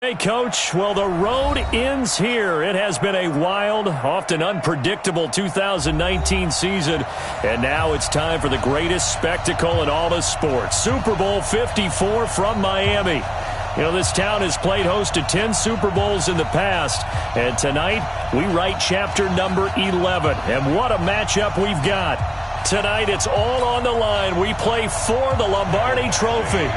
Hey, Coach. Well, the road ends here. It has been a wild, often unpredictable 2019 season, and now it's time for the greatest spectacle in all of sports. Super Bowl 54 from Miami. You know, this town has played host to 10 Super Bowls in the past, and tonight we write chapter number 11. And what a matchup we've got. Tonight it's all on the line. We play for the Lombardi Trophy.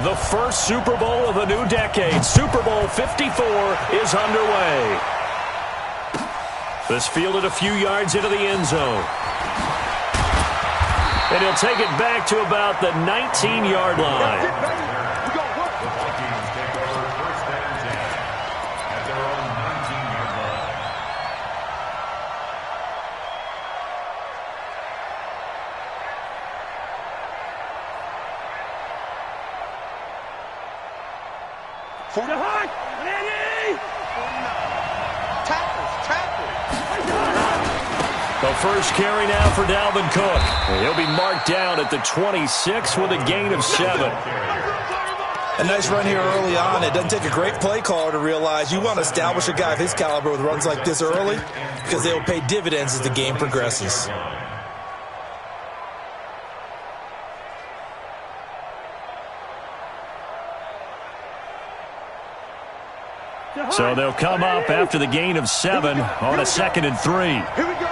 The first Super Bowl of the new decade, Super Bowl 54, is underway. This fielded a few yards into the end zone. And he'll take it back to about the 19-yard line. For the high, Manny! The first carry now for Dalvin Cook. He'll be marked down at the 26 with a gain of 7. A nice run here early on. It doesn't take a great play caller to realize you want to establish a guy of his caliber with runs like this early because they will pay dividends as the game progresses. So they'll come up after the gain of 7 on a 2nd and 3. Here we go.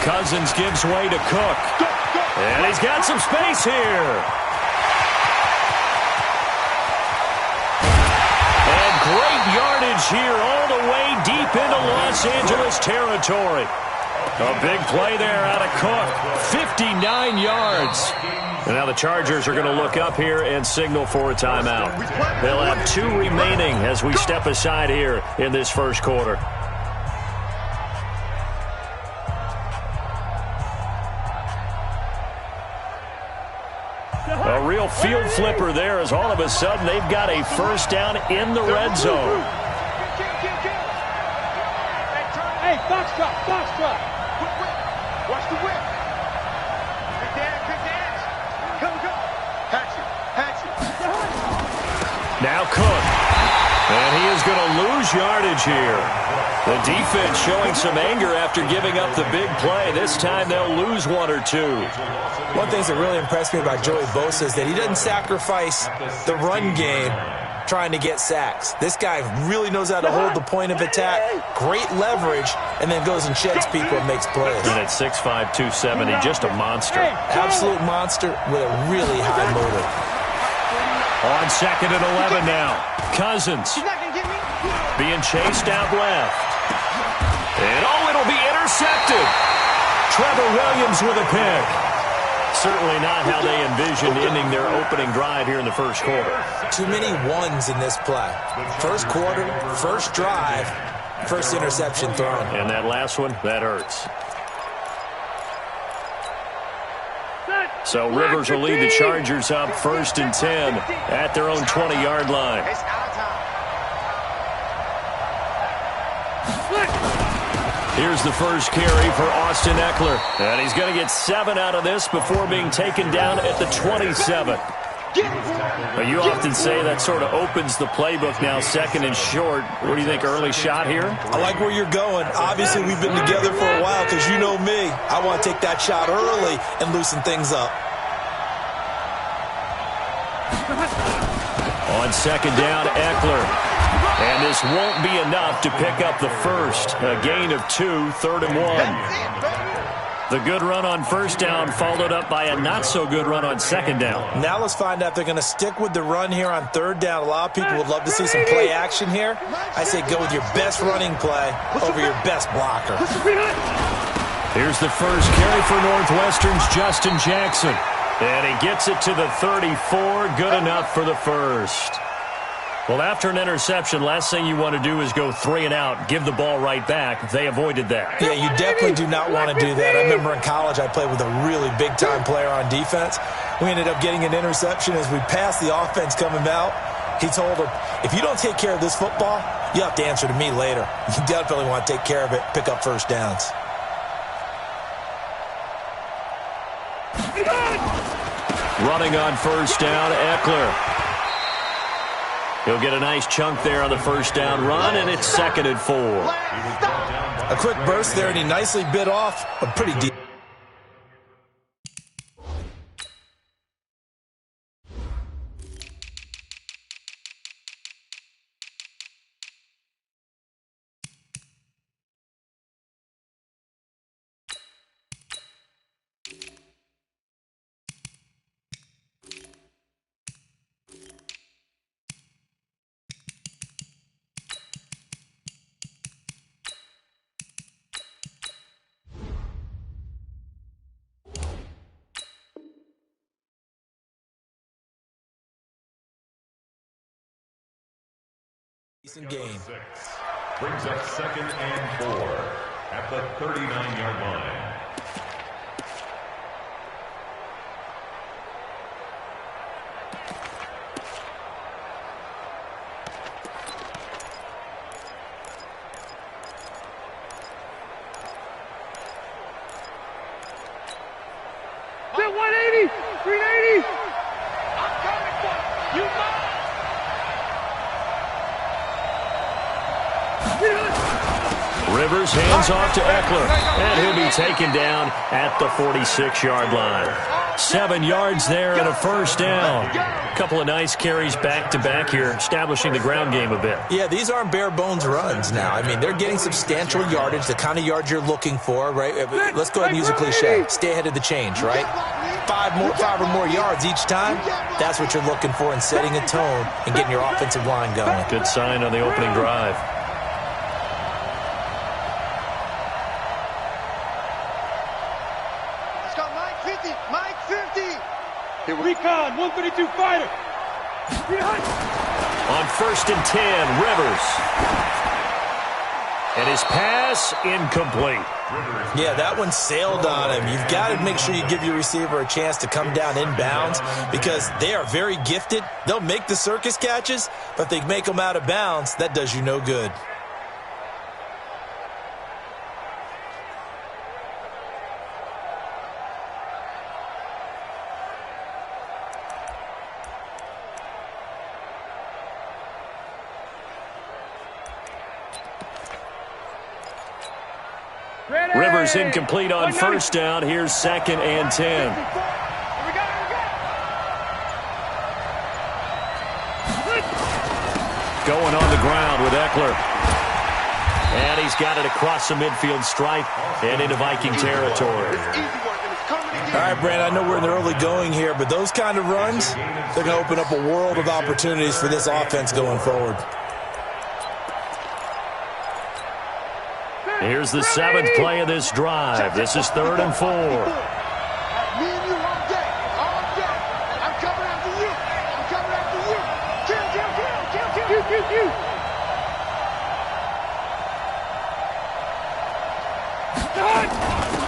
Cousins gives way to Cook. And he's got some space here. And great yardage here all the way deep into Los Angeles territory. A big play there out of Cook. 59 yards. And now the Chargers are going to look up here and signal for a timeout. They'll have 2 remaining as we step aside here in this first quarter. A real field flipper there as all of a sudden they've got a first down in the red zone. Hey, box drop. Watch the whip. Now Cook. And he is going to lose yardage here. The defense showing some anger after giving up the big play. This time they'll lose 1 or 2. One thing that really impressed me about Joey Bosa is that he doesn't sacrifice the run game trying to get sacks. This guy really knows how to hold the point of attack, great leverage, and then goes and sheds people and makes plays. And at 6'5", 270, just a monster. Absolute monster with a really high motor. On 2nd and 11 now. Cousins being chased out left. And it'll be intercepted. Trevor Williams with a pick. Certainly not how they envisioned ending their opening drive here in the first quarter. Too many ones in this play. First quarter, first drive, first interception thrown. And that last one, that hurts. So Rivers will lead the Chargers up 1st and 10 at their own 20-yard line. Here's the first carry for Austin Eckler. And he's going to get 7 out of this before being taken down at the 27. You often say that sort of opens the playbook now, 2nd and short. What do you think, early shot here? I like where you're going. Obviously, we've been together for a while because you know me. I want to take that shot early and loosen things up. On 2nd down, Eckler. And this won't be enough to pick up the first. A gain of 2, 3rd and 1. The good run on 1st down followed up by a not-so-good run on 2nd down. Now let's find out if they're going to stick with the run here on 3rd down. A lot of people would love to see some play action here. I say go with your best running play over your best blocker. Here's the first carry for Northwestern's Justin Jackson. And he gets it to the 34. Good enough for the first. Well, after an interception, last thing you want to do is go 3 and out, give the ball right back. They avoided that. Yeah, you definitely do not want to do that. I remember in college I played with a really big-time player on defense. We ended up getting an interception as we passed the offense coming out. He told him, if you don't take care of this football, you have to answer to me later. You definitely want to take care of it, pick up first downs. Running on first down, Eckler. He'll get a nice chunk there on the first down run, and it's 2nd and 4. A quick burst there, and he nicely bit off a pretty deep. Decent game. Brings up 2nd and 4 at the 39-yard line. Get 180, 380. I'm coming for you. You Rivers hands off to Eckler, and he'll be taken down at the 46-yard line. 7 yards there and a first down. A couple of nice carries back-to-back here, establishing the ground game a bit. Yeah, these aren't bare-bones runs now. I mean, they're getting substantial yardage, the kind of yards you're looking for, right? Let's go ahead and use a cliche. Stay ahead of the change, right? 5 or more yards each time, that's what you're looking for in setting a tone and getting your offensive line going. Good sign on the opening drive. Recon, 132 fighter. On 1st and 10, Rivers. And his pass incomplete. Yeah, that one sailed on him. You've got to make sure you give your receiver a chance to come down inbounds because they are very gifted. They'll make the circus catches, but if they make them out of bounds, that does you no good. Rivers incomplete on first down. Here's 2nd and 10. Going on the ground with Eckler. And he's got it across the midfield stripe and into Viking territory. All right, Brand, I know we're in the early going here, but those kind of runs, they're going to open up a world of opportunities for this offense going forward. Here's the 7th play of this drive. This is 3rd and 4. Me and you all day. I'm coming after you. I'm coming after you. Kill.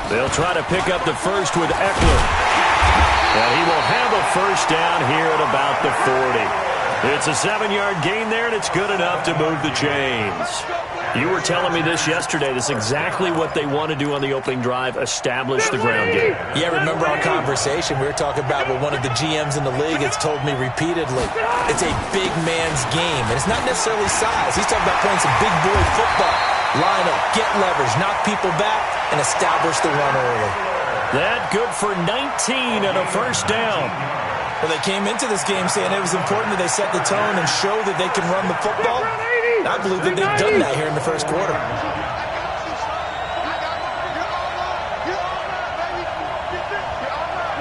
They'll try to pick up the first with Eckler. And he will have a first down here at about the 40. It's a 7-yard gain there, and it's good enough to move the chains. You were telling me this yesterday. This is exactly what they want to do on the opening drive, establish the ground game. Yeah, remember our conversation. We were talking about what one of the GMs in the league has told me repeatedly. It's a big man's game, and it's not necessarily size. He's talking about playing some big boy football. Line up, get leverage, knock people back, and establish the run early. That good for 19 and a first down. Well, they came into this game saying it was important that they set the tone and show that they can run the football. I believe that they've done that here in the first quarter.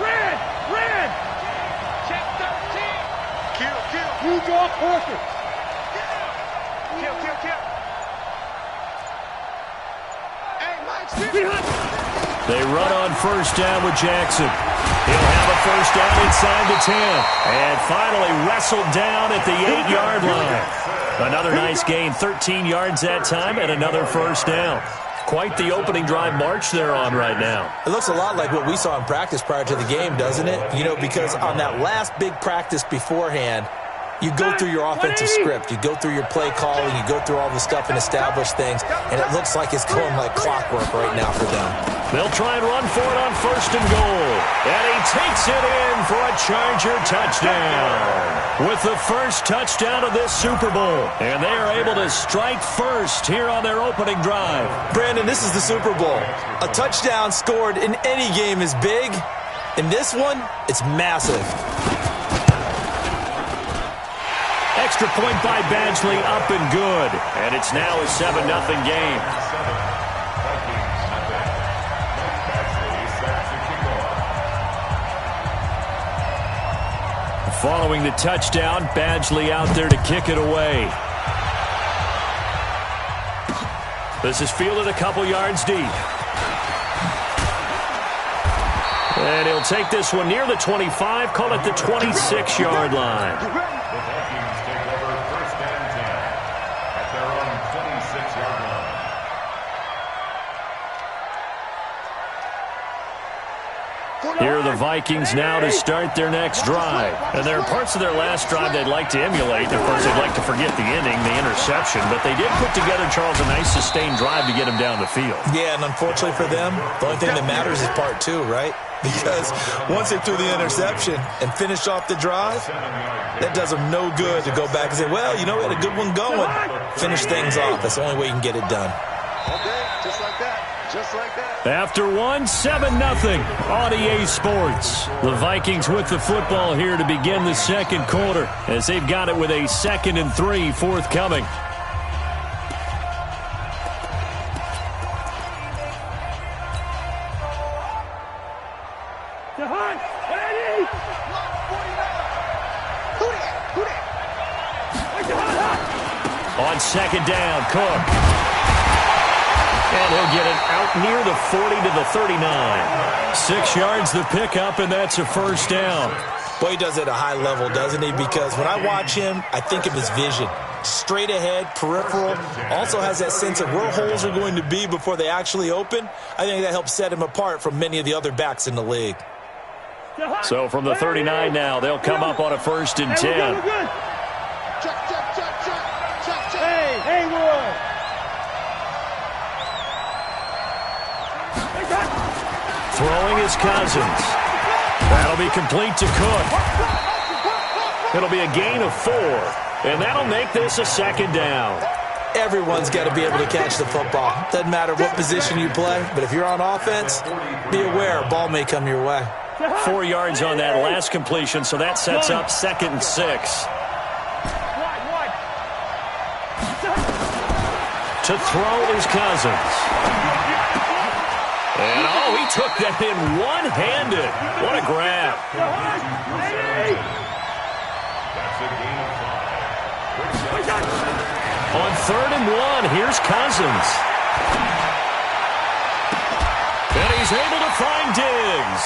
Red. Check 13. Kill. You draw portion. Kill. Hey, Mike. They run on first down with Jackson. He'll have a first down inside the 10. And finally wrestled down at the 8-yard line. Another nice gain, 13 yards that time, and another first down. Quite the opening drive march they're on right now. It looks a lot like what we saw in practice prior to the game, doesn't it? You know, because on that last big practice beforehand, you go through your offensive script. You go through your play calling. You go through all the stuff and establish things, and it looks like it's going like clockwork right now for them. They'll try and run for it on 1st and goal. And he takes it in for a Charger touchdown. With the first touchdown of this Super Bowl. And they are able to strike first here on their opening drive. Brandon, this is the Super Bowl. A touchdown scored in any game is big. In this one, it's massive. Extra point by Badgley, up and good. And it's now a 7-0 game. Following the touchdown, Badgley out there to kick it away. This is fielded a couple yards deep. And he'll take this one near the 25, call it the 26-yard line. The Vikings take over 1st and 10 at their own 26-yard line. Here are the Vikings now to start their next drive. And there are parts of their last drive they'd like to emulate. Of course, they'd like to forget the inning, the interception. But they did put together, Charles, a nice sustained drive to get him down the field. Yeah, and unfortunately for them, the only thing that matters is part 2, right? Because once they threw the interception and finished off the drive, that does them no good to go back and say, well, you know, we had a good one going. Finish things off. That's the only way you can get it done. Okay, just like that. Just like that. After 7-0 on EA Sports. The Vikings with the football here to begin the second quarter as they've got it with a 2nd and 3 forthcoming. On 2nd down, Cook. And he'll get it out near the 40 to the 39. 6 yards the pickup, and that's a 1st down. Boy, he does it at a high level, doesn't he? Because when I watch him, I think of his vision. Straight ahead, peripheral. Also has that sense of where holes are going to be before they actually open. I think that helps set him apart from many of the other backs in the league. So from the 39 now, they'll come up on a 1st and 10. Hey, Roy. Throwing is Cousins. That'll be complete to Cook. It'll be a gain of 4, and that'll make this a 2nd down. Everyone's got to be able to catch the football. Doesn't matter what position you play, but if you're on offense, be aware a ball may come your way. 4 yards on that last completion, so that sets up 2nd and 6. To throw is Cousins. And, he took that in one-handed. What a grab. On 3rd and 1, here's Cousins. And he's able to find Diggs.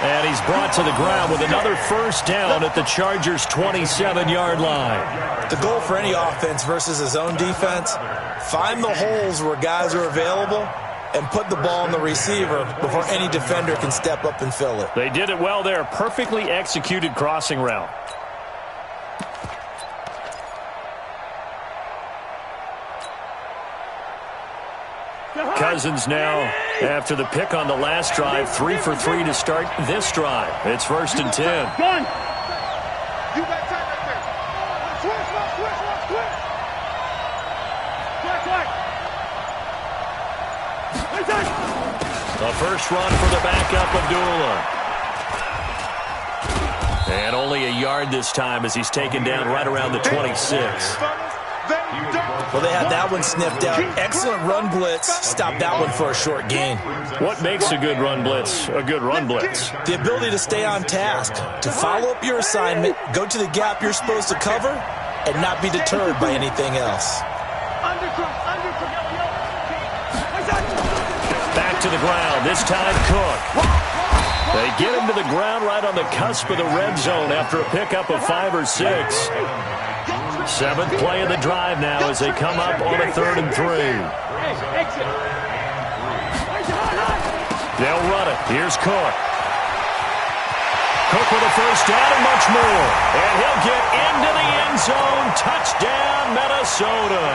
And he's brought to the ground with another 1st down at the Chargers' 27-yard line. The goal for any offense versus his own defense, find the holes where guys are available and put the ball on the receiver before any defender can step up and fill it. They did it well there. Perfectly executed crossing route. Cousins now, after the pick on the last drive, 3 for 3 to start this drive. It's 1st and 10. You got time right there. Switch. A first run for the backup, Abdullah. And only a yard this time as he's taken down right around the 26. Well, they had that one sniffed out. Excellent run blitz. Stopped that one for a short gain. What makes a good run blitz a good run blitz? The ability to stay on task, to follow up your assignment, go to the gap you're supposed to cover, and not be deterred by anything else. Back to the ground, this time Cook. They get him to the ground right on the cusp of the red zone after a pickup of 5 or 6. 7th play of the drive now as they come up on a 3rd and 3. They'll run it. Here's Cook. Cook with a first down and much more. And he'll get into the end zone. Touchdown, Minnesota.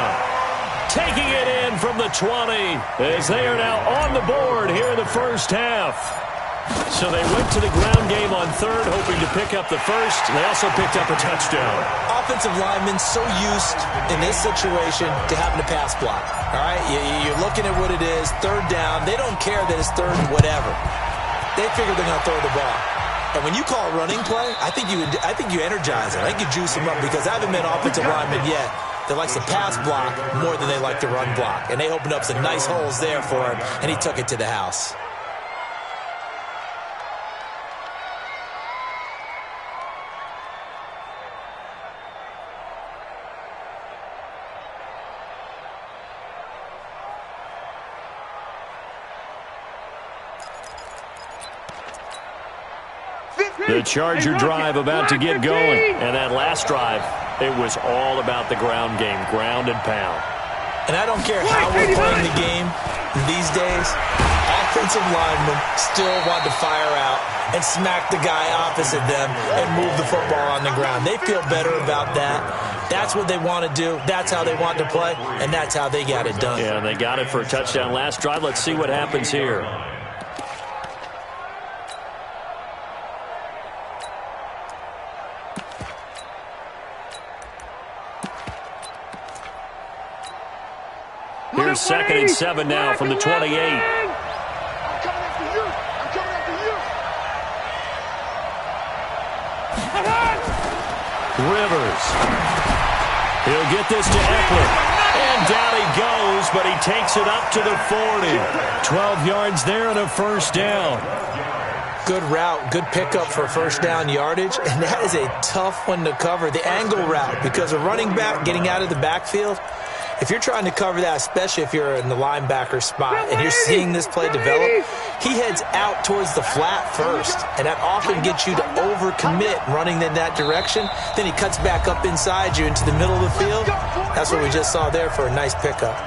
Taking it in from the 20 as they are now on the board here in the first half. So they went to the ground game on third, hoping to pick up the first. They also picked up a touchdown. Offensive linemen so used in this situation to having to pass block. All right, you're looking at what it is, third down. They don't care that it's third and whatever. They figure they're going to throw the ball. And when you call a running play, I think you energize it. I think you juice them up because I haven't met offensive linemen yet that likes to pass block more than they like to run block. And they opened up some nice holes there for him, and he took it to the house. The Charger drive about to get going. And that last drive, it was all about the ground game, ground and pound. And I don't care how we're playing the game these days, offensive linemen still want to fire out and smack the guy opposite them and move the football on the ground. They feel better about that. That's what they want to do. That's how they want to play, and that's how they got it done. Yeah, and they got it for a touchdown last drive. Let's see what happens here. Here's 2nd and 7 now from the 28. I'm coming after you. I'm coming after you. Rivers. He'll get this to Eckler. And down he goes, but he takes it up to the 40. 12 yards there and a first down. Good route, good pickup for first down yardage, and that is a tough one to cover. The angle route, because a running back getting out of the backfield, if you're trying to cover that, especially if you're in the linebacker spot and you're seeing this play develop, he heads out towards the flat first, and that often gets you to overcommit running in that direction. Then he cuts back up inside you into the middle of the field. That's what we just saw there for a nice pickup.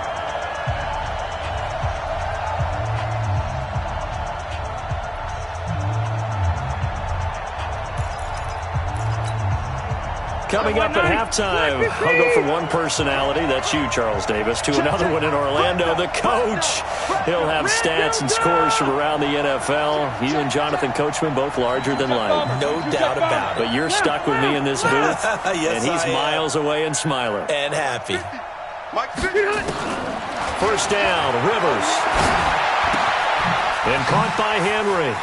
Coming up at halftime, I'll go from one personality, that's you, Charles Davis, to another one in Orlando, the coach. He'll have stats and scores from around the NFL. You and Jonathan Coachman, both larger than life. No doubt about it. But you're stuck with me in this booth, yes, and he's miles away and smiling. And happy. First down, Rivers. And caught by Henry.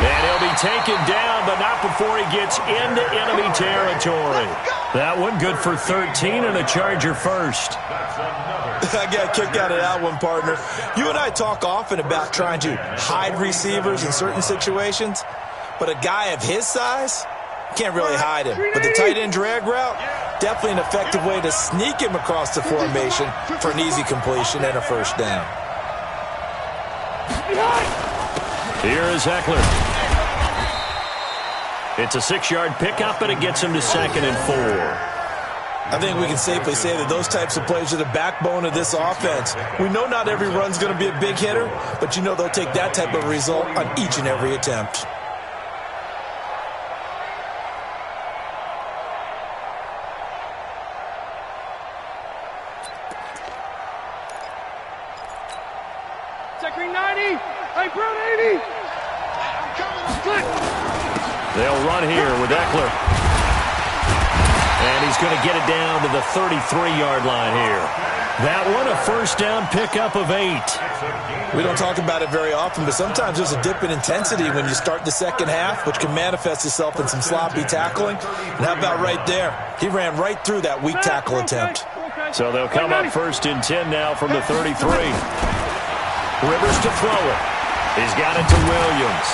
And he'll be taken down, but not before he gets into enemy territory. That one good for 13 and a Charger first. I got kicked out of that one, partner. You and I talk often about trying to hide receivers in certain situations, but a guy of his size can't really hide him. But the tight end drag route, definitely an effective way to sneak him across the formation for an easy completion and a first down. Here is Eckler. It's a 6-yard pickup, and it gets him to 2nd and 4. I think we can safely say that those types of plays are the backbone of this offense. We know not every run's going to be a big hitter, but you know they'll take that type of result on each and every attempt. Second 90. Hey, bro, 80. They'll run here with Eckler. And he's going to get it down to the 33-yard line here. That one, a first down pickup of 8. We don't talk about it very often, but sometimes there's a dip in intensity when you start the second half, which can manifest itself in some sloppy tackling. And how about right there? He ran right through that weak tackle attempt. So they'll come up 1st and 10 now from the 33. Rivers to throw it. He's got it to Williams.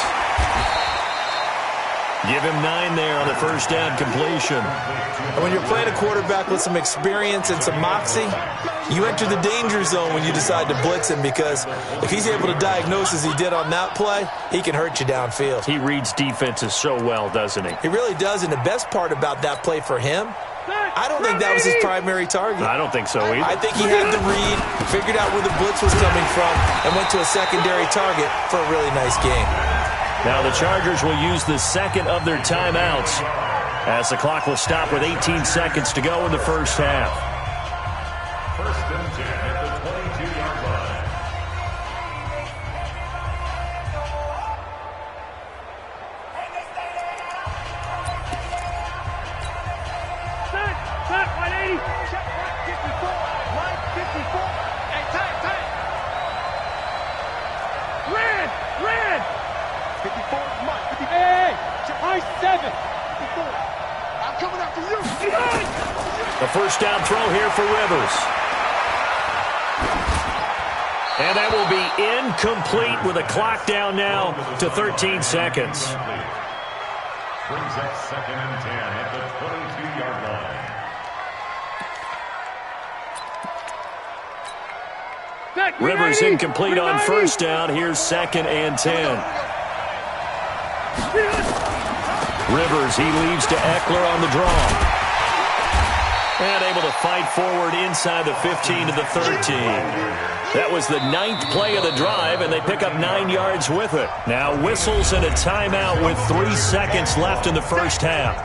Give him 9 there on the first down completion. And when you're playing a quarterback with some experience and some moxie, you enter the danger zone when you decide to blitz him, because if he's able to diagnose as he did on that play, he can hurt you downfield. He reads defenses so well, doesn't he? He really does, and the best part about that play for him, I don't think that was his primary target. I don't think so either. I think he had the read, figured out where the blitz was coming from, and went to a secondary target for a really nice game. Now the Chargers will use the second of their timeouts as the clock will stop with 18 seconds to go in the first half. First and 10 at the 22-yard line. Set, 180. Check, 154. Hey, tight. Red. 54 is Mike. Hey, check, 7. 54. I'm coming after you. The first down throw here for Rivers. And that will be incomplete with a clock down now to 13 seconds. Brings up second and 10 at the 22-yard line. Rivers incomplete on first down. Here's second and 10. Rivers, he leaves to Eckler on the draw. And able to fight forward inside the 15 to the 13. That was the 9th play of the drive, and they pick up 9 yards with it. Now whistles and a timeout with 3 seconds left in the first half.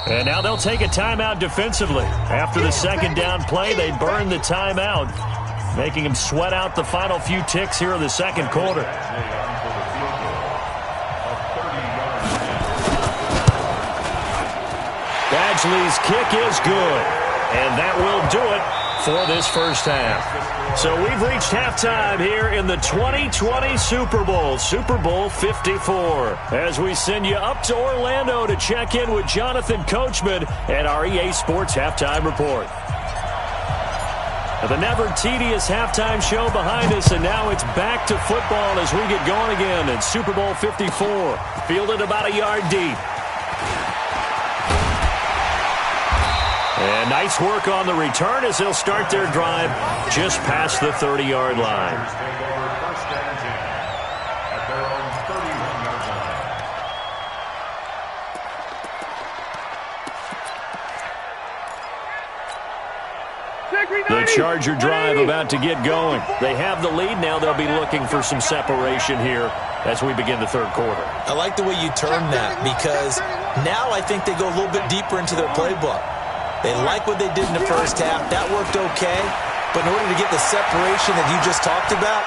And now they'll take a timeout defensively. After the second down play, they burn the timeout, making them sweat out the final few ticks here in the second quarter. Badgley's kick is good, and that will do it for this first half. So we've reached halftime here in the 2020 Super Bowl, Super Bowl 54, as we send you up to Orlando to check in with Jonathan Coachman and our EA Sports Halftime Report. The never tedious halftime show behind us, and now it's back to football as we get going again in Super Bowl 54, fielded about a yard deep. And nice work on the return as they'll start their drive just past the 30-yard line. The Charger drive about to get going. They have the lead. Now they'll be looking for some separation here as we begin the third quarter. I like the way you term that, because now I think they go a little bit deeper into their playbook. They like what they did in the first half. That worked okay. But in order to get the separation that you just talked about,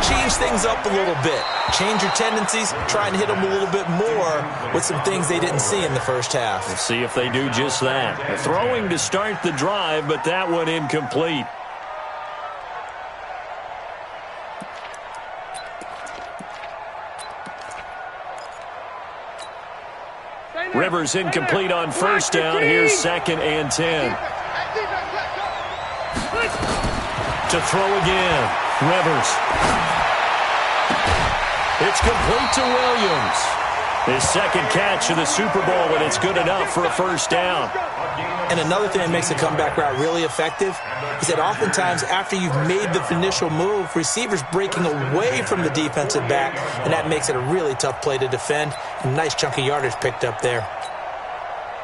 change things up a little bit. Change your tendencies. Try and hit them a little bit more with some things they didn't see in the first half. We'll see if they do just that. Throwing to start the drive, but that one incomplete. Rivers incomplete on first down. Here's second and 10. To throw again. Rivers. It's complete to Williams. His second catch of the Super Bowl, and it's good enough for a first down. And another thing that makes the comeback route really effective is that oftentimes after you've made the initial move, receivers breaking away from the defensive back, and that makes it a really tough play to defend. A nice chunk of yardage picked up there.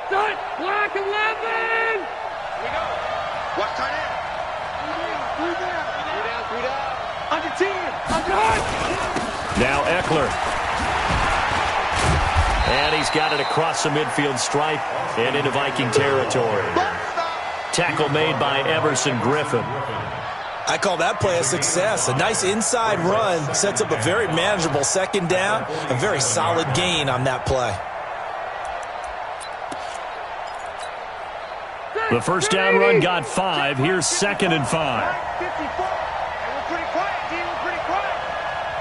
Black 11! Here we go. Watch tight end. Three down. Under 10. Now Eckler. And he's got it across the midfield stripe and into Viking territory. Tackle made by Everson Griffin. I call that play a success. A nice inside run sets up a very manageable second down. A very solid gain on that play. The first down run got 5. Here's second and 5. 54. And we're pretty quiet, D. We're pretty quiet.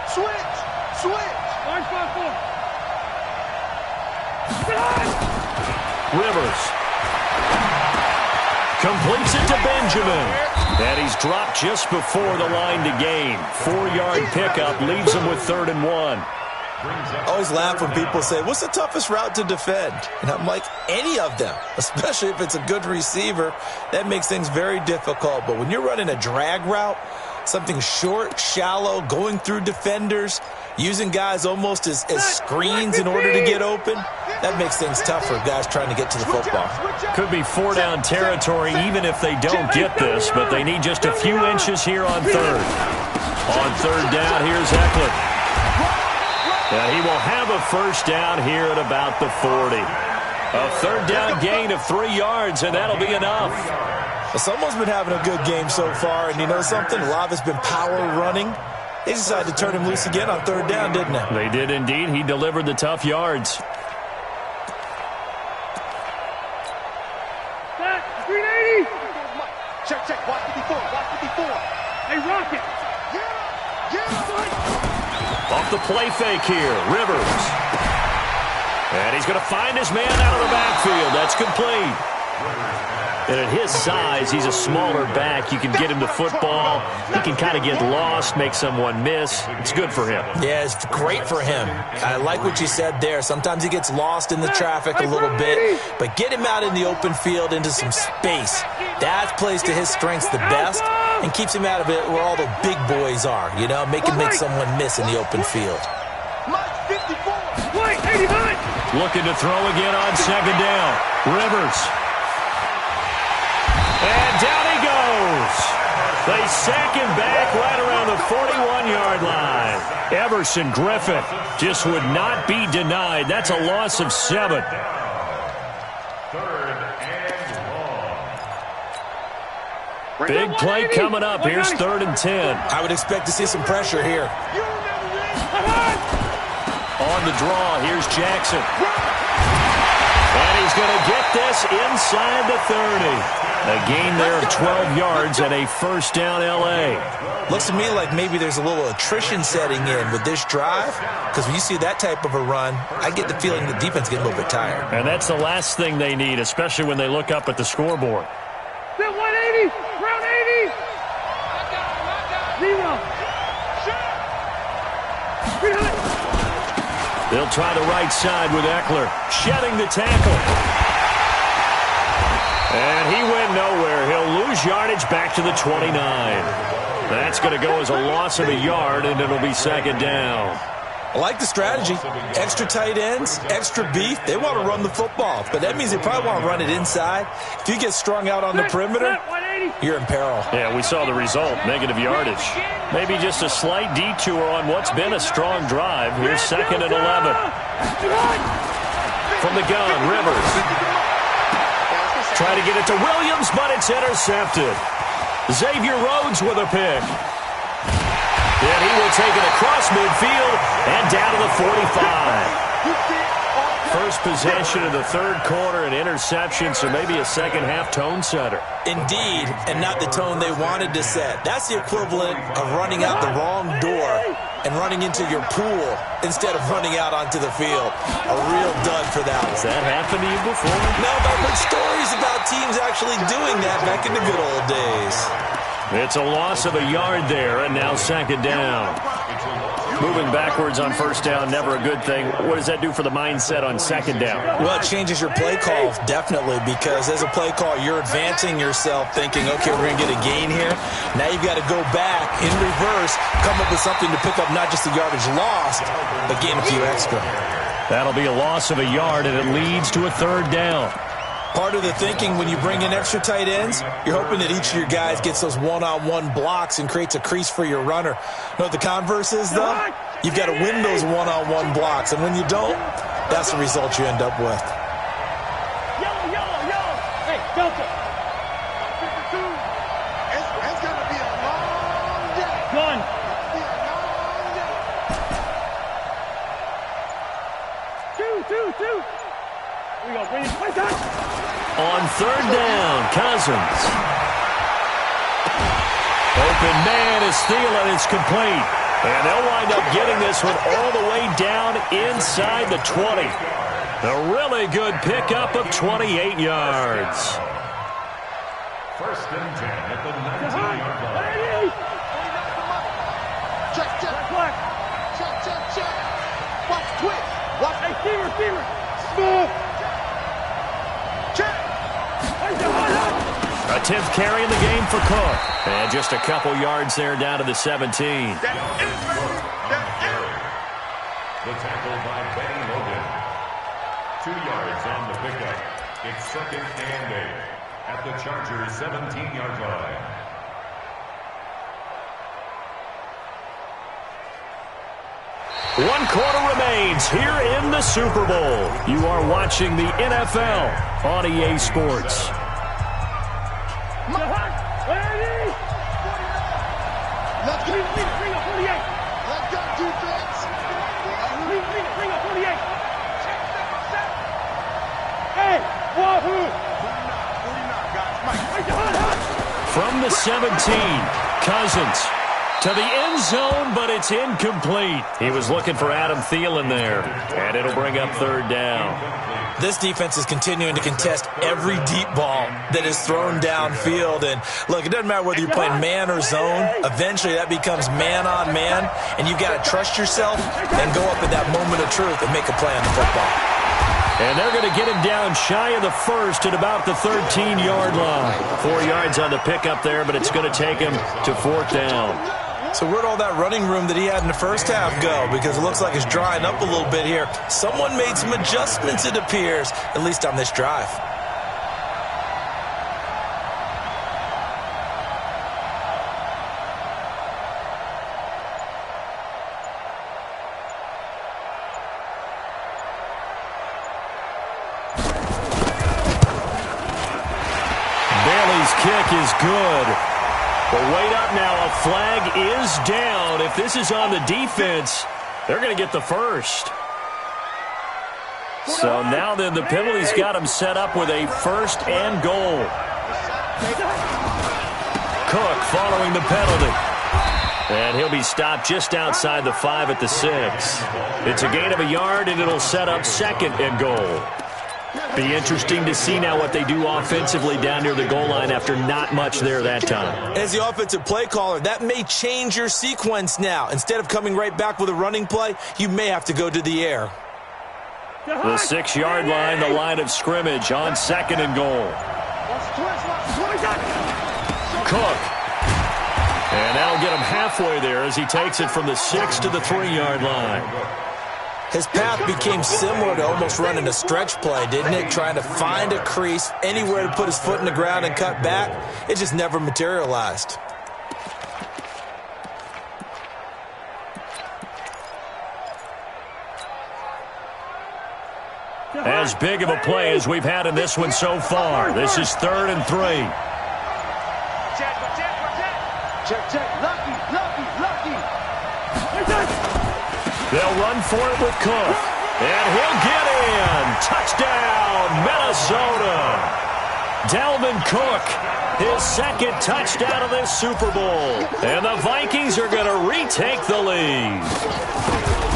Switch. Orange 5-4. Rivers completes it to Benjamin. And he's dropped just before the line to gain. 4-yard pickup leaves him with 3rd and 1. I always laugh when people say, what's the toughest route to defend? And I'm like, any of them, especially if it's a good receiver. That makes things very difficult. But when you're running a drag route, something short, shallow, going through defenders, using guys almost as screens in order to get open, That makes things tough for guys trying to get to the football. Could be 4-down territory even if they don't get this, but they need just a few inches here on third. On third down, here's Eckler. And he will have a first down here at about the 40. A third down gain of 3 yards, and that'll be enough. Well, someone's been having a good game so far, and you know something? A lot of it's been power running. They decided to turn him loose again on third down, didn't they? They did indeed. He delivered the tough yards. Set, 380. Check. Watch the before. Hey, Rocket. Off the play fake here, Rivers. And he's going to find his man out of the backfield. That's complete. And at his size, he's a smaller back. You can get him the football. He can kind of get lost, make someone miss. It's good for him. Yeah, it's great for him. I like what you said there. Sometimes he gets lost in the traffic a little bit, but get him out in the open field into some space. That plays to his strengths the best and keeps him out of it where all the big boys are, you know, make someone miss in the open field. Looking to throw again on second down. Rivers. And down he goes. They sack him back right around the 41-yard line. Everson Griffin just would not be denied. That's a loss of 7. Big play coming up. Here's 3rd and 10. I would expect to see some pressure here. On the draw, here's Jackson. And he's going to get this inside the 30. A gain there of 12 yards and a first down L.A. Looks to me like maybe there's a little attrition setting in with this drive, because when you see that type of a run, I get the feeling the defense get a little bit tired. And that's the last thing they need, especially when they look up at the scoreboard. 180, round 80. 0. They'll try the right side with Eckler, shedding the tackle. And he went nowhere. He'll lose yardage back to the 29. That's going to go as a loss of a yard, and it'll be second down. I like the strategy. Extra tight ends, extra beef. They want to run the football, but that means they probably want to run it inside. If you get strung out on the perimeter, you're in peril. Yeah, we saw the result, negative yardage. Maybe just a slight detour on what's been a strong drive. Here's 2nd and 11. From the gun, Rivers. Try to get it to Williams, but it's intercepted. Xavier Rhodes with a pick. And he will take it across midfield and down to the 45. First possession of the third quarter, an interception, so maybe a second-half tone setter. Indeed, and not the tone they wanted to set. That's the equivalent of running out the wrong door and running into your pool instead of running out onto the field. A real dud for that one. Has that happened to you before? No, but I've heard stories about teams actually doing that back in the good old days. It's a loss of a yard there, and now second down. Moving backwards on first down, never a good thing. What does that do for the mindset on second down? Well, it changes your play call, definitely, because as a play call, you're advancing yourself thinking, okay, we're going to get a gain here. Now you've got to go back in reverse, come up with something to pick up not just the yardage lost, but gain a few extra. That'll be a loss of a yard, and it leads to a third down. Part of the thinking when you bring in extra tight ends, you're hoping that each of your guys gets those one-on-one blocks and creates a crease for your runner. You know what the converse is, though? You've got to win those one-on-one blocks, and when you don't, that's the result you end up with. Yellow. Hey, Delta. It's going to be a long day. Gun. Two. Here we go, bring it. Play time. On third down, Cousins. Open man is Thielen. It's complete. And they'll wind up getting this one all the way down inside the 20. A really good pickup of 28 yards. First and 10 at the 19-yard line. Check. Watch, twitch. Watch, hey, receiver. Smooth. Check. A 10th carry in the game for Cook. And just a couple yards there down to the 17. The tackle by Benny Logan. 2 yards on the pickup. It's 2nd and 8 at the Chargers' 17-yard line. One quarter remains here in the Super Bowl. You are watching the NFL on EA Sports. Let's go. Bring up 48. Let's go, defense. Bring up 48. Hey, wahoo. 49, guys. From the 17, Cousins to the end zone, but it's incomplete. He was looking for Adam Thielen there, and it'll bring up 3rd down. This defense is continuing to contest every deep ball that is thrown downfield. And look, it doesn't matter whether you're playing man or zone. Eventually that becomes man on man, and you've got to trust yourself and go up in that moment of truth and make a play on the football. And they're going to get him down shy of the 1st at about the 13-yard line. 4 yards on the pickup there, but it's going to take him to 4th down. So where'd all that running room that he had in the first half go? Because it looks like it's drying up a little bit here. Someone made some adjustments, it appears, at least on this drive. Bailey's kick is good. But wait up now, a flag is down. If this is on the defense, they're going to get the 1st. So now then the penalty's got him set up with a 1st and goal. Cook following the penalty. And he'll be stopped just outside the 5 at the 6. It's a gain of a yard, and it'll set up 2nd and goal. Be interesting to see now what they do offensively down near the goal line after not much there that time. As the offensive play caller, that may change your sequence now. Instead of coming right back with a running play, you may have to go to the air. The 6-yard line, the line of scrimmage on 2nd and goal. Cook. And that'll get him halfway there as he takes it from the 6 to the 3-yard line. His path became similar to almost running a stretch play, didn't it? Trying to find a crease, anywhere to put his foot in the ground and cut back. It just never materialized. As big of a play as we've had in this one so far. This is 3rd and 3. Check. Lucky. They'll run for it with Cook. And he'll get in. Touchdown, Minnesota. Dalvin Cook, his 2nd touchdown of this Super Bowl. And the Vikings are going to retake the lead.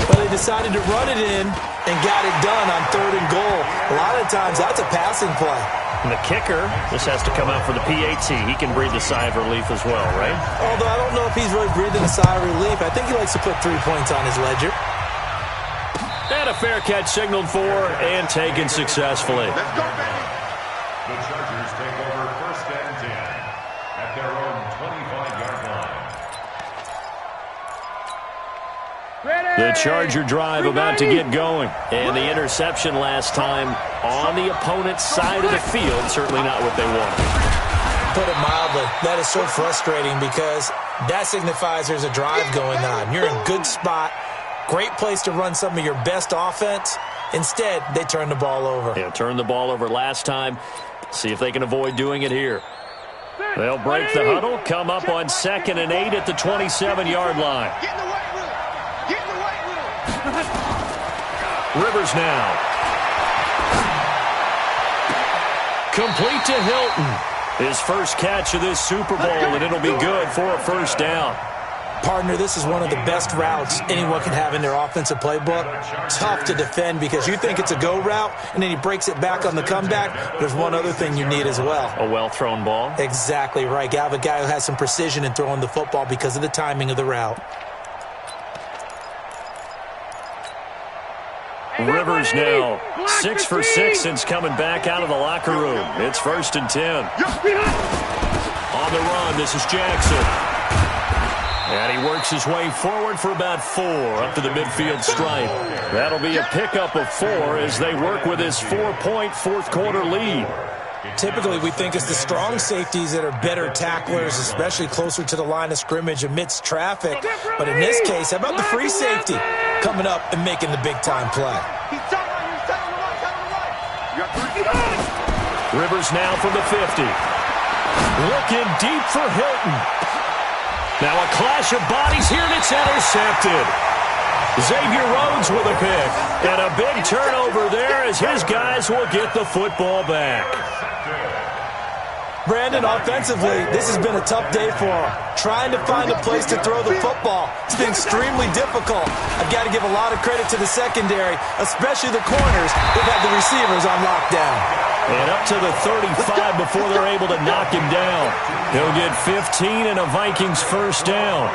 But they decided to run it in and got it done on 3rd and goal. A lot of times that's a passing play. And the kicker, this has to come out for the PAT. He can breathe a sigh of relief as well, right? Although I don't know if he's really breathing a sigh of relief. I think he likes to put 3 points on his ledger. And a fair catch signaled for and taken successfully. Let's go, baby. The Chargers take over 1st and 10 at their own 25-yard line. The Charger drive about to get going. And the interception last time on the opponent's side of the field. Certainly not what they wanted. Put it mildly, that is so frustrating because that signifies there's a drive going on. You're in a good spot. Great place to run some of your best offense. Instead, they turn the ball over. Yeah, turned the ball over last time. See if they can avoid doing it here. They'll break the huddle, come up on 2nd and 8 at the 27-yard line. Get in the white room. Get in the white room. Rivers now. Complete to Hilton. His first catch of this Super Bowl, and it'll be good for a 1st down. Partner, this is one of the best routes anyone can have in their offensive playbook. Tough to defend because you think it's a go route, and then he breaks it back on the comeback. There's one other thing you need as well. A well-thrown ball. Exactly right. You have a guy who has some precision in throwing the football because of the timing of the route. Rivers now 6 for 6 since coming back out of the locker room. It's 1st and 10. On the run, this is Jackson. And he works his way forward for about 4 up to the midfield stripe. That'll be a pickup of 4 as they work with his 4-point fourth-quarter lead. Typically, we think it's the strong safeties that are better tacklers, especially closer to the line of scrimmage amidst traffic. But in this case, how about the free safety coming up and making the big-time play? Rivers now from the 50. Looking deep for Hilton. Now a clash of bodies here, and it's intercepted. Xavier Rhodes with a pick. And a big turnover there as his guys will get the football back. Brandon, offensively, this has been a tough day for him. Trying to find a place to throw the football. It's been extremely difficult. I've got to give a lot of credit to the secondary, especially the corners. They've had the receivers on lockdown. And up to the 35 before they're able to knock him down. He'll get 15 and a Vikings first down.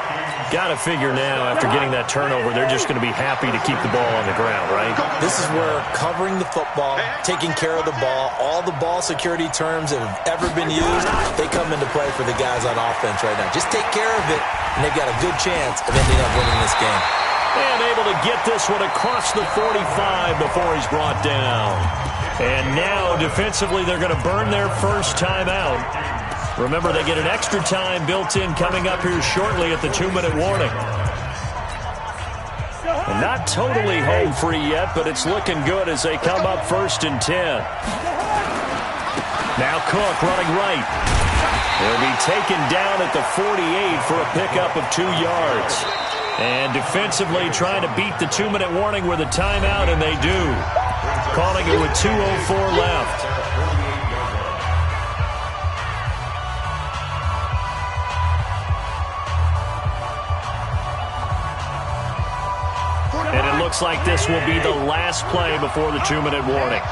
Got to figure now, after getting that turnover, they're just going to be happy to keep the ball on the ground, right? This is where covering the football, taking care of the ball, all the ball security terms that have ever been used, they come into play for the guys on offense right now. Just take care of it, and they've got a good chance of ending up winning this game. And able to get this one across the 45 before he's brought down. And now, defensively, they're going to burn their first timeout. Remember, they get an extra time built in coming up here shortly at the 2-minute warning. And not totally home free yet, but it's looking good as they come up 1st and 10. Now Cook running right. He'll be taken down at the 48 for a pickup of 2 yards. And defensively trying to beat the 2-minute warning with a timeout, and they do. Calling it with 2:04 left. And it looks like this will be the last play before the 2-minute warning.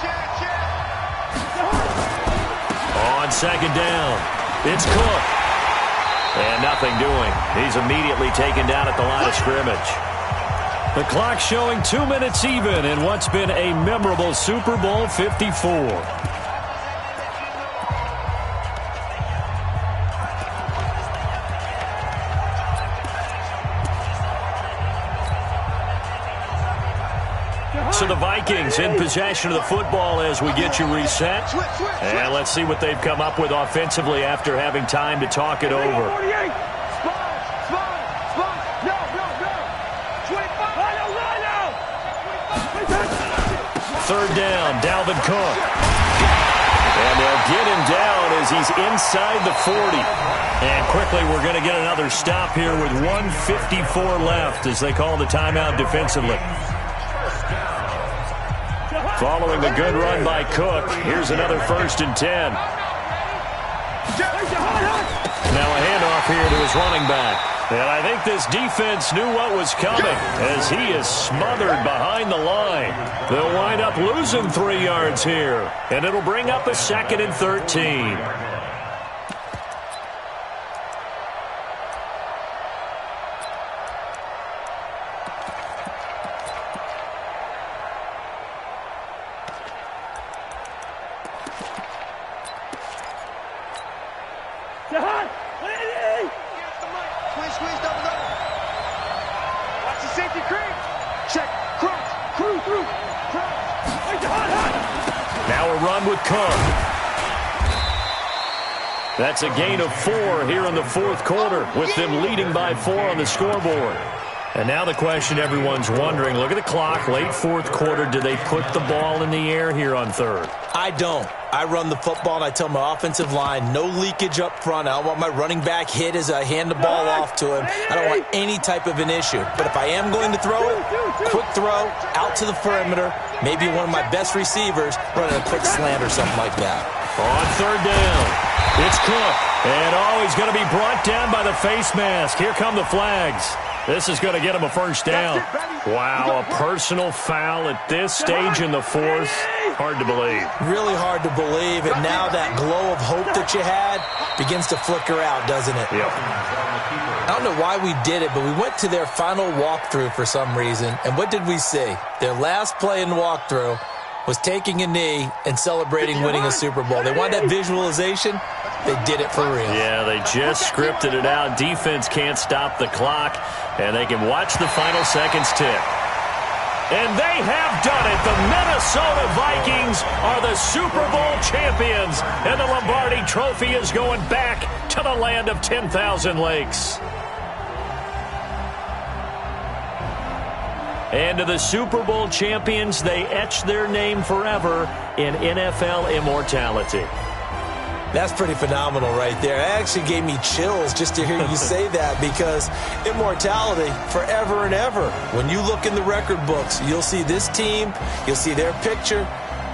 On 2nd down, it's Cook. And nothing doing. He's immediately taken down at the line of scrimmage. The clock showing 2 minutes even in what's been a memorable Super Bowl 54. So the Vikings in possession of the football as we get you reset. And let's see what they've come up with offensively after having time to talk it over. Third down, Dalvin Cook. And they'll get him down as he's inside the 40. And quickly we're going to get another stop here with 1:54 left as they call the timeout defensively. Following the good run by Cook, here's another 1st and 10. Now a handoff here to his running back. And I think this defense knew what was coming as he is smothered behind the line. They'll wind up losing 3 yards here, and it'll bring up a 2nd and 13. Now a run with Cook. That's a gain of 4 here in the 4th quarter with them leading by 4 on the scoreboard. And now the question everyone's wondering, look at the clock, late 4th quarter, do they put the ball in the air here on 3rd? I don't. I run the football, and I tell my offensive line, no leakage up front. I don't want my running back hit as I hand the ball off to him. I don't want any type of an issue. But if I am going to throw it, quick throw, out to the perimeter, maybe one of my best receivers running a quick slant or something like that. On 3rd down, it's Cook. And he's going to be brought down by the face mask. Here come the flags. This is going to get him a 1st down. Wow, a personal foul at this stage in the 4th. Hard to believe. Really hard to believe, and now that glow of hope that you had begins to flicker out, doesn't it? Yep. I don't know why we did it, but we went to their final walkthrough for some reason, and what did we see? Their last play in walkthrough, was taking a knee and celebrating winning a Super Bowl. They want that visualization. They did it for real. Yeah, they just scripted it out. Defense can't stop the clock, and they can watch the final seconds tick. And they have done it. The Minnesota Vikings are the Super Bowl champions, and the Lombardi Trophy is going back to the land of 10,000 lakes. And to the Super Bowl champions, they etch their name forever in NFL immortality. That's pretty phenomenal right there. It actually gave me chills just to hear you say that, because immortality forever and ever. When you look in the record books, you'll see this team, you'll see their picture,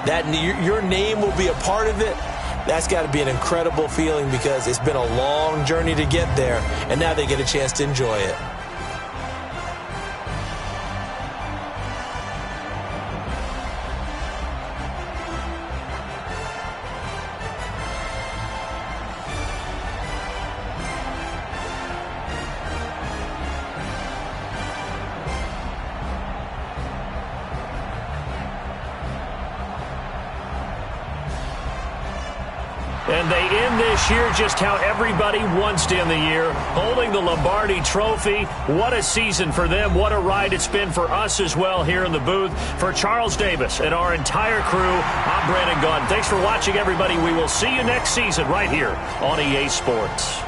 that your name will be a part of it. That's got to be an incredible feeling, because it's been a long journey to get there, and now they get a chance to enjoy it. And they end this year just how everybody wants to end the year, holding the Lombardi Trophy. What a season for them. What a ride it's been for us as well here in the booth. For Charles Davis and our entire crew, I'm Brandon Gunn. Thanks for watching, everybody. We will see you next season right here on EA Sports.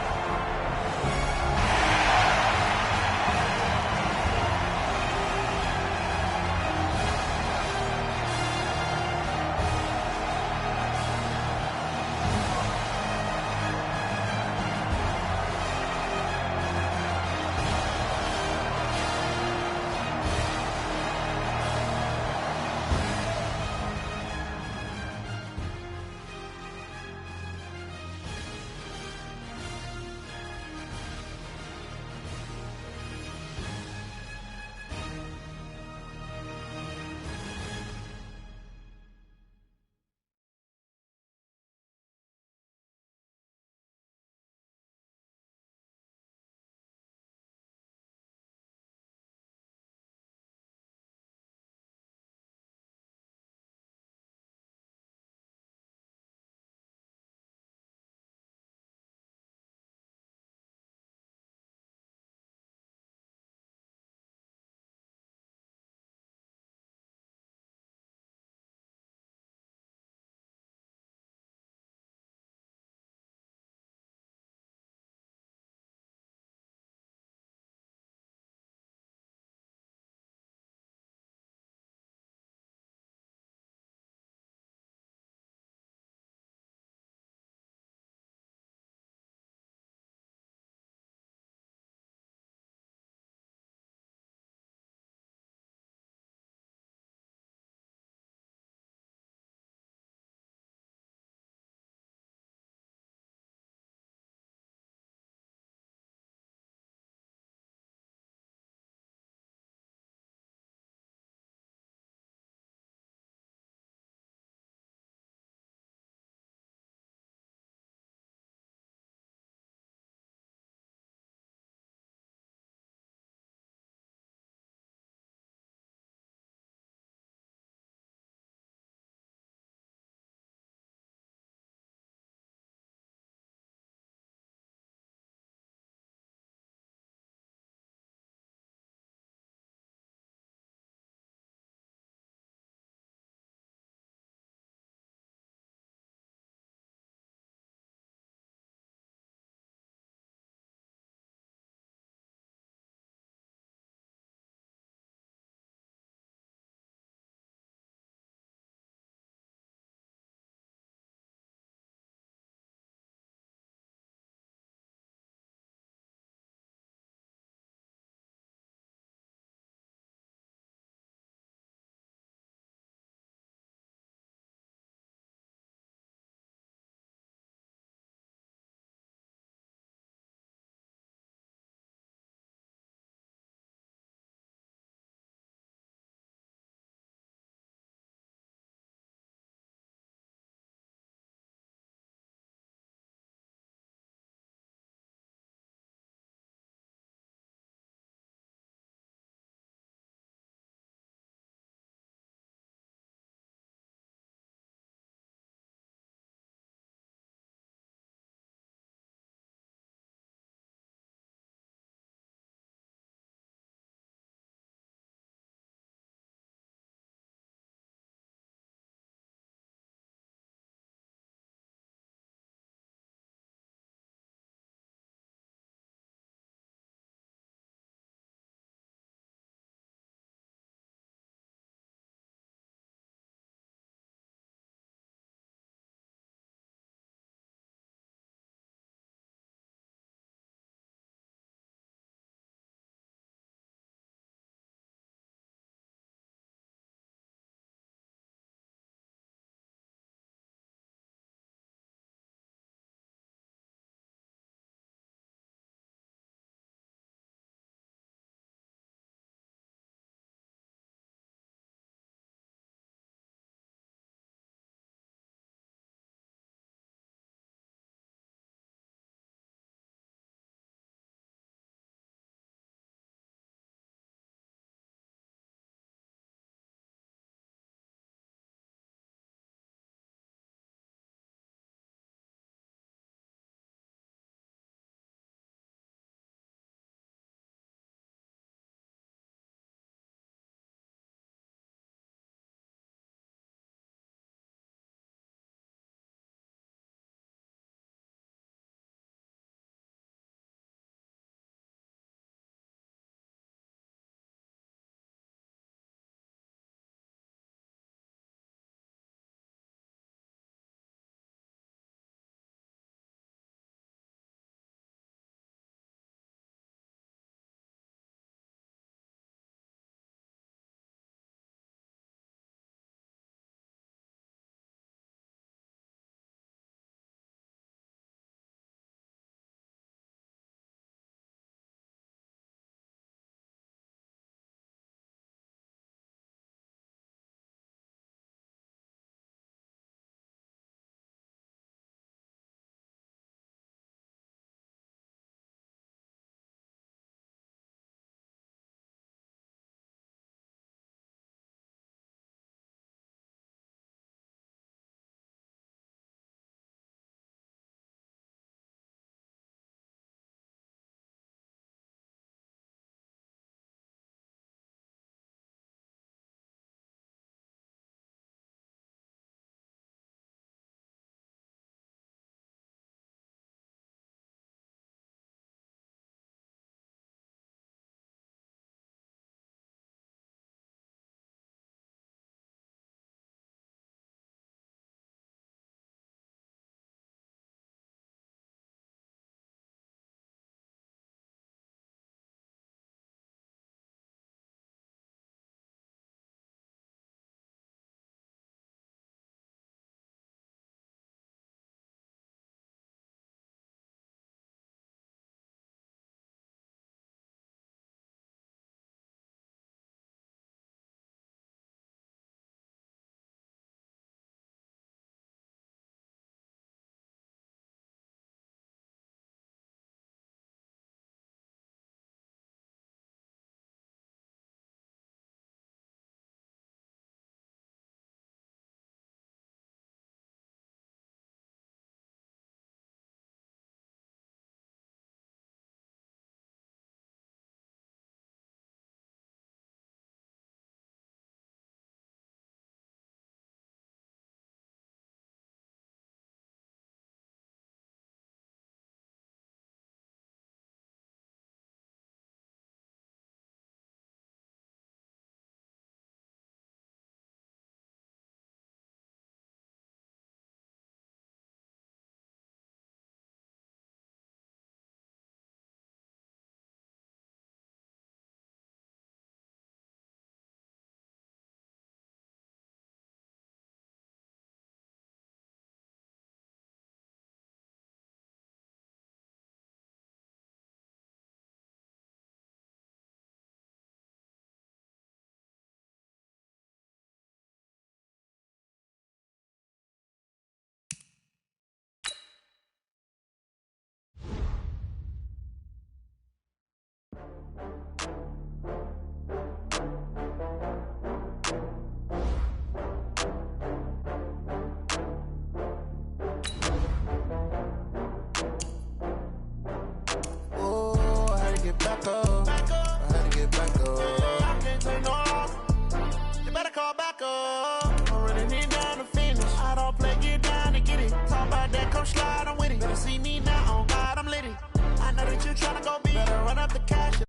with you trying to go be. Better run up the cash.